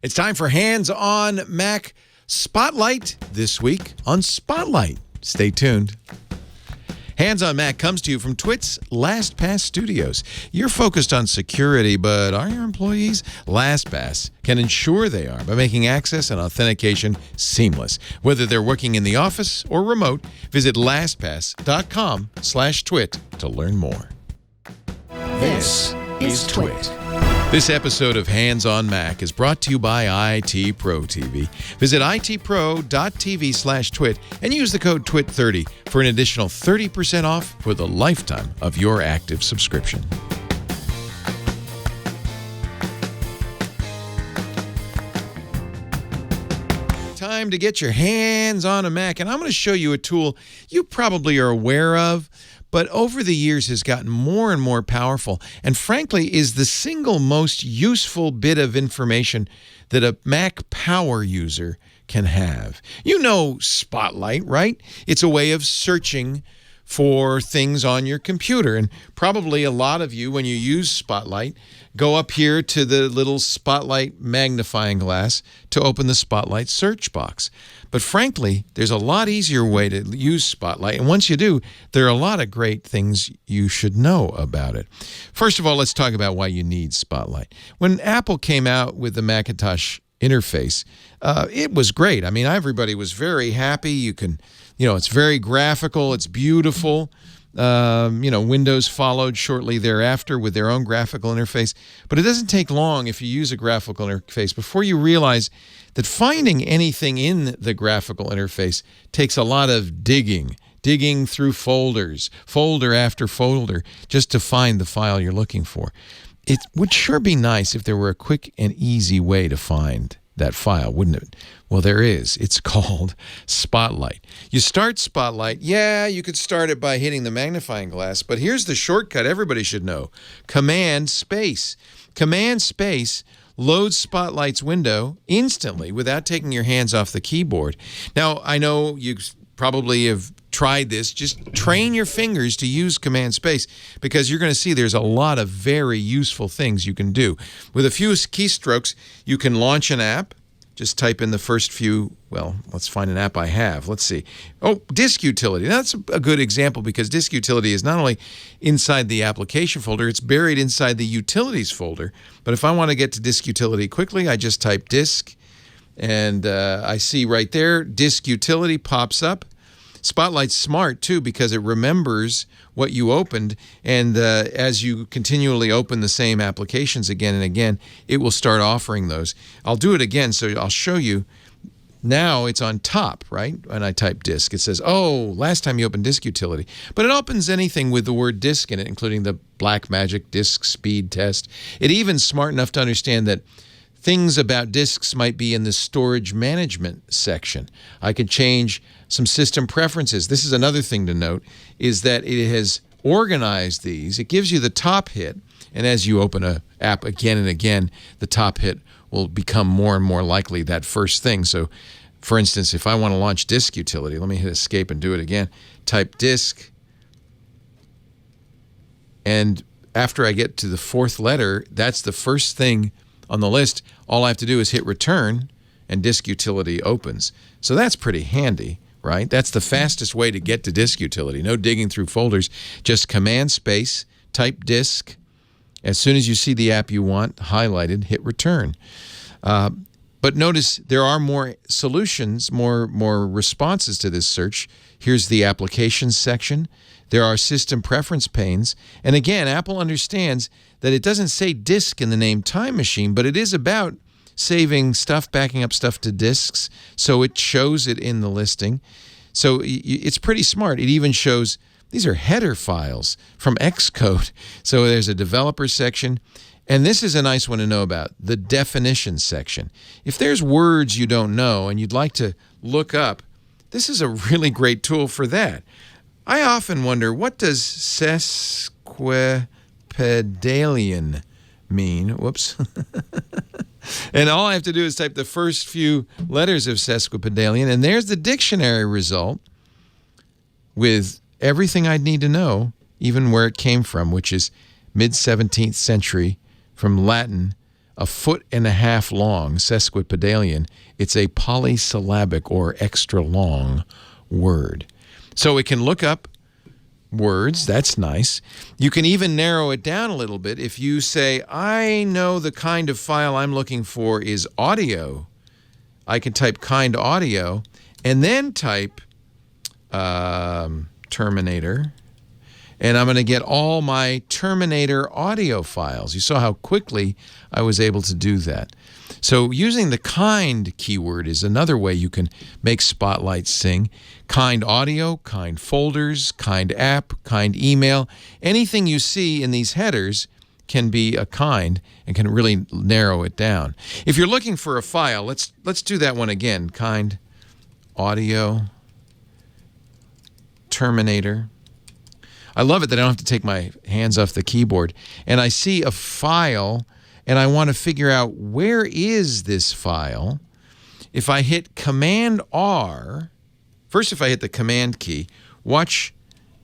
It's time for Hands on Mac Spotlight this week on Spotlight. Stay tuned. Hands on Mac comes to you from Twit's LastPass Studios. You're focused on security, but are your employees? LastPass can ensure they are by making access and authentication seamless. Whether they're working in the office or remote, visit lastpass.com/twit to learn more. This is Twit. This episode of Hands on Mac is brought to you by IT Pro TV. Visit itpro.tv/twit and use the code TWIT30 for an additional 30% off for the lifetime of your active subscription. Time to get your hands on a Mac, and I'm going to show you a tool you probably are aware of, but over the years has gotten more and more powerful, and frankly is the single most useful bit of information that a Mac power user can have. You know Spotlight, right? It's a way of searching for things on your computer, and probably a lot of you, when you use Spotlight, go up here to the little Spotlight magnifying glass to open the Spotlight search box. But frankly, there's a lot easier way to use Spotlight, and once you do, there are a lot of great things you should know about it. First of all, let's talk about why you need Spotlight. When Apple came out with the Macintosh interface, it was great. I mean, everybody was very happy. It's very graphical. It's beautiful. Windows followed shortly thereafter with their own graphical interface. But it doesn't take long if you use a graphical interface before you realize that finding anything in the graphical interface takes a lot of digging through folders, folder after folder, just to find the file you're looking for. It would sure be nice if there were a quick and easy way to find that file, wouldn't it? Well, there is. It's called Spotlight. You start Spotlight. Yeah, you could start it by hitting the magnifying glass, but here's the shortcut everybody should know. Command space. Command space loads Spotlight's window instantly without taking your hands off the keyboard. Now, I know you probably have tried this. Just train your fingers to use Command space, because you're going to see there's a lot of very useful things you can do. With a few keystrokes, you can launch an app. Just type in the first few. Well, let's find an app I have. Let's see. Oh, Disk Utility. That's a good example, because Disk Utility is not only inside the application folder, it's buried inside the utilities folder. But if I want to get to Disk Utility quickly, I just type disk, and I see right there, Disk Utility pops up. Spotlight's smart, too, because it remembers what you opened, and as you continually open the same applications again and again, it will start offering those. I'll do it again, so I'll show you. Now it's on top, right? When I type disk, it says, oh, last time you opened Disk Utility. But it opens anything with the word disk in it, including the Blackmagic disk speed test. It even's smart enough to understand that things about disks might be in the storage management section. I could change some system preferences. This is another thing to note, is that it has organized these. It gives you the top hit, and as you open an app again and again, the top hit will become more and more likely that first thing. So, for instance, if I want to launch Disk Utility, let me hit escape and do it again. Type disk, and after I get to the fourth letter, that's the first thing on the list. All I have to do is hit return, and Disk Utility opens. So that's pretty handy, right? That's the fastest way to get to Disk Utility. No digging through folders. Just Command space, type disk. As soon as you see the app you want highlighted, hit return. But notice there are more solutions, more responses to this search. Here's the applications section. There are system preference panes. And again, Apple understands that it doesn't say disk in the name Time Machine, but it is about saving stuff, backing up stuff to disks, so it shows it in the listing. So it's pretty smart. It even shows these are header files from Xcode. So there's a developer section, and this is a nice one to know about, the definition section. If there's words you don't know and you'd like to look up, this is a really great tool for that. I often wonder, what does sesquipedalian mean? Whoops. And all I have to do is type the first few letters of sesquipedalian, and there's the dictionary result with everything I'd need to know, even where it came from, which is mid-17th century, from Latin, a 1.5 foot long, sesquipedalian. It's a polysyllabic or extra long word. So it can look up words. That's nice. You can even narrow it down a little bit. If you say, I know the kind of file I'm looking for is audio, I can type kind audio and then type Terminator. And I'm going to get all my Terminator audio files. You saw how quickly I was able to do that. So using the kind keyword is another way you can make Spotlight sing. Kind audio, kind folders, kind app, kind email. Anything you see in these headers can be a kind and can really narrow it down. If you're looking for a file, let's do that one again. Kind audio, Terminator. I love it that I don't have to take my hands off the keyboard. And I see a file, and I want to figure out where is this file. If I hit Command-R, first if I hit the Command key, watch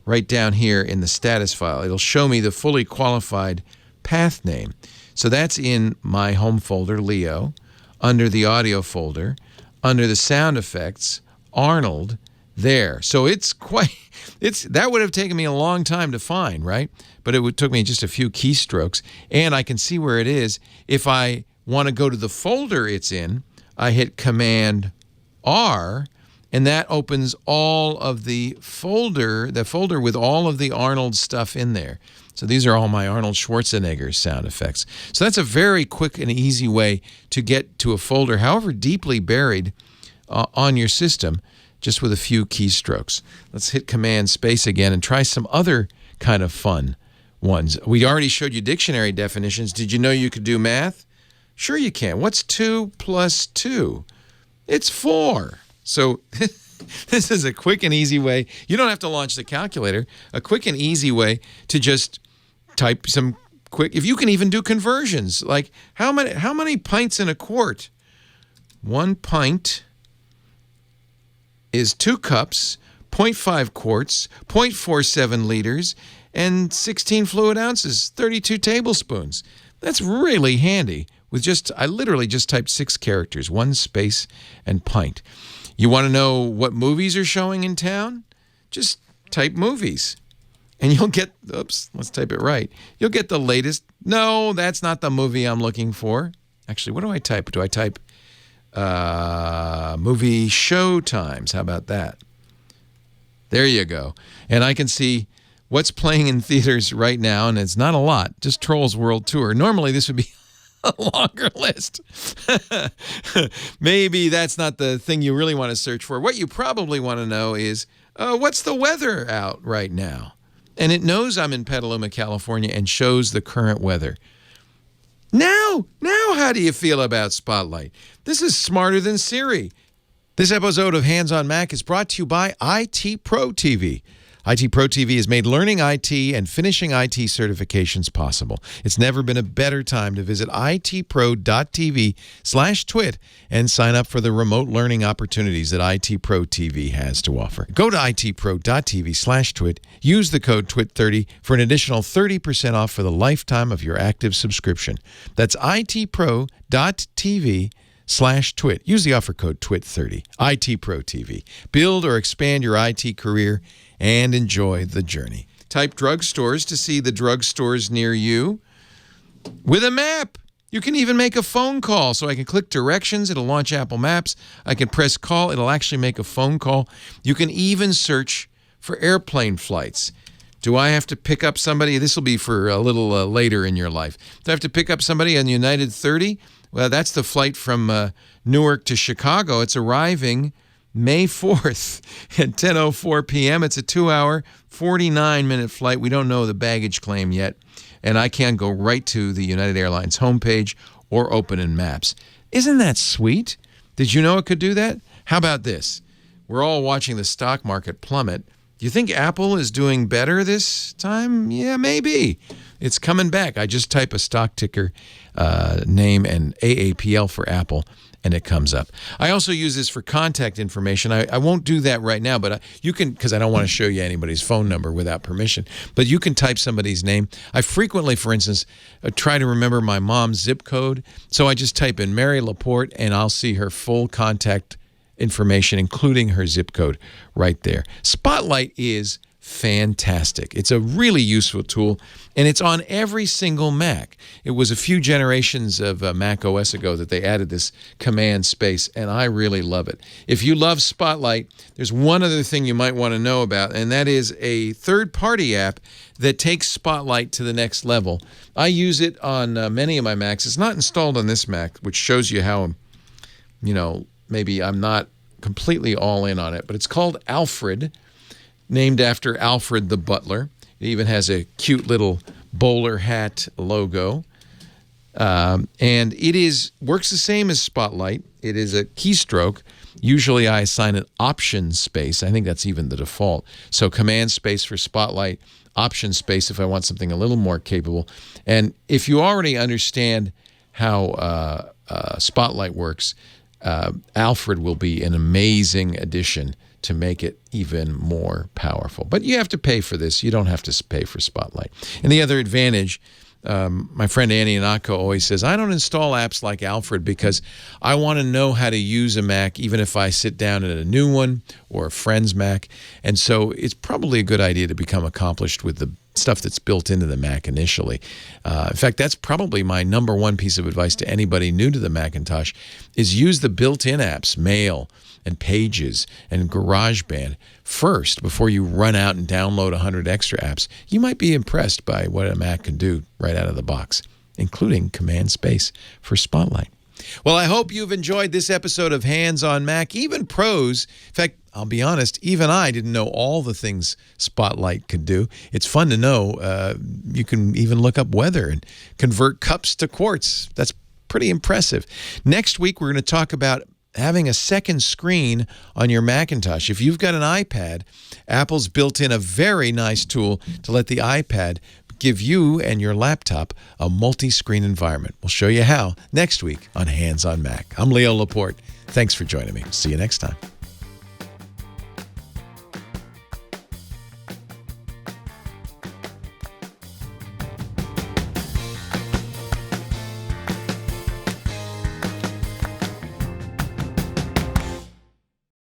right down here in the status file. It'll show me the fully qualified path name. So that's in my home folder, Leo, under the audio folder, under the sound effects, Arnold, there. So that would have taken me a long time to find, right? But it took me just a few keystrokes, and I can see where it is. If I want to go to the folder it's in, I hit Command-R, and that opens all of the folder with all of the Arnold stuff in there. So these are all my Arnold Schwarzenegger sound effects. So that's a very quick and easy way to get to a folder, however deeply buried on your system, just with a few keystrokes. Let's hit Command-Space again and try some other kind of fun ones. We already showed you dictionary definitions. Did you know you could do math? Sure you can. What's 2 plus 2? It's 4. So this is a quick and easy way. You don't have to launch the calculator. A quick and easy way to just type some quick. If you can even do conversions, like how many pints in a quart? 1 pint is 2 cups, 0.5 quarts, 0.47 liters, and 16 fluid ounces, 32 tablespoons. That's really handy. I literally just typed 6 characters, 1 space, and pint. You want to know what movies are showing in town? Just type movies. And you'll get, oops, let's type it right. You'll get the latest. No, that's not the movie I'm looking for. Actually, what do I type? Do I type movie showtimes? How about that? There you go. And I can see what's playing in theaters right now, and it's not a lot, just Trolls World Tour. Normally this would be a longer list. Maybe that's not the thing you really want to search for. What you probably want to know is, what's the weather out right now? And it knows I'm in Petaluma, California, and shows the current weather. Now, how do you feel about Spotlight? This is smarter than Siri. This episode of Hands on Mac is brought to you by IT Pro TV. IT Pro TV has made learning IT and finishing IT certifications possible. It's never been a better time to visit itpro.tv/twit and sign up for the remote learning opportunities that IT Pro TV has to offer. Go to itpro.tv/twit, use the code TWIT30 for an additional 30% off for the lifetime of your active subscription. That's itpro.tv/twit. Use the offer code TWIT30. IT Pro TV. Build or expand your IT career and enjoy the journey. Type drugstores to see the drugstores near you with a map. You can even make a phone call. So I can click directions. It'll launch Apple Maps. I can press call. It'll actually make a phone call. You can even search for airplane flights. Do I have to pick up somebody? This will be for a little later in your life. Do I have to pick up somebody on United 30? Well, that's the flight from Newark to Chicago. It's arriving May 4th at 10:04 p.m. It's a 2-hour, 49-minute flight. We don't know the baggage claim yet, and I can go right to the United Airlines homepage or open in Maps. Isn't that sweet? Did you know it could do that? How about this? We're all watching the stock market plummet. Do you think Apple is doing better this time? Yeah, maybe. It's coming back. I just type a stock ticker name and AAPL for Apple, and it comes up. I also use this for contact information. I won't do that right now, but you can, because I don't want to show you anybody's phone number without permission, but you can type somebody's name. I frequently, for instance, try to remember my mom's zip code, so I just type in Mary Laporte, and I'll see her full contact information, including her zip code right there. Spotlight is fantastic. It's a really useful tool, and it's on every single Mac. It was a few generations of Mac OS ago that they added this command space, and I really love it. If you love Spotlight, there's one other thing you might want to know about, and that is a third-party app that takes Spotlight to the next level. I use it on many of my Macs. It's not installed on this Mac, which shows you how, maybe I'm not completely all in on it, but it's called Alfred, named after Alfred the butler. It even has a cute little bowler hat logo. And it works the same as Spotlight. It is a keystroke. Usually I assign an option space. I think that's even the default. So command space for Spotlight, option space if I want something a little more capable. And if you already understand how Spotlight works, Alfred will be an amazing addition to make it even more powerful. But you have to pay for this. You don't have to pay for Spotlight. And the other advantage, my friend Annie Anako always says, I don't install apps like Alfred because I want to know how to use a Mac even if I sit down at a new one or a friend's Mac. And so it's probably a good idea to become accomplished with the stuff that's built into the Mac initially. In fact, that's probably my number one piece of advice to anybody new to the Macintosh is use the built-in apps, Mail and Pages and GarageBand first before you run out and download 100 extra apps. You might be impressed by what a Mac can do right out of the box, including command space for Spotlight. Well, I hope you've enjoyed this episode of Hands on Mac. Even pros, in fact, I'll be honest, even I didn't know all the things Spotlight could do. It's fun to know. You can even look up weather and convert cups to quarts. That's pretty impressive. Next week, we're going to talk about having a second screen on your Macintosh. If you've got an iPad, Apple's built in a very nice tool to let the iPad give you and your laptop a multi-screen environment. We'll show you how next week on Hands on Mac. I'm Leo Laporte. Thanks for joining me. See you next time.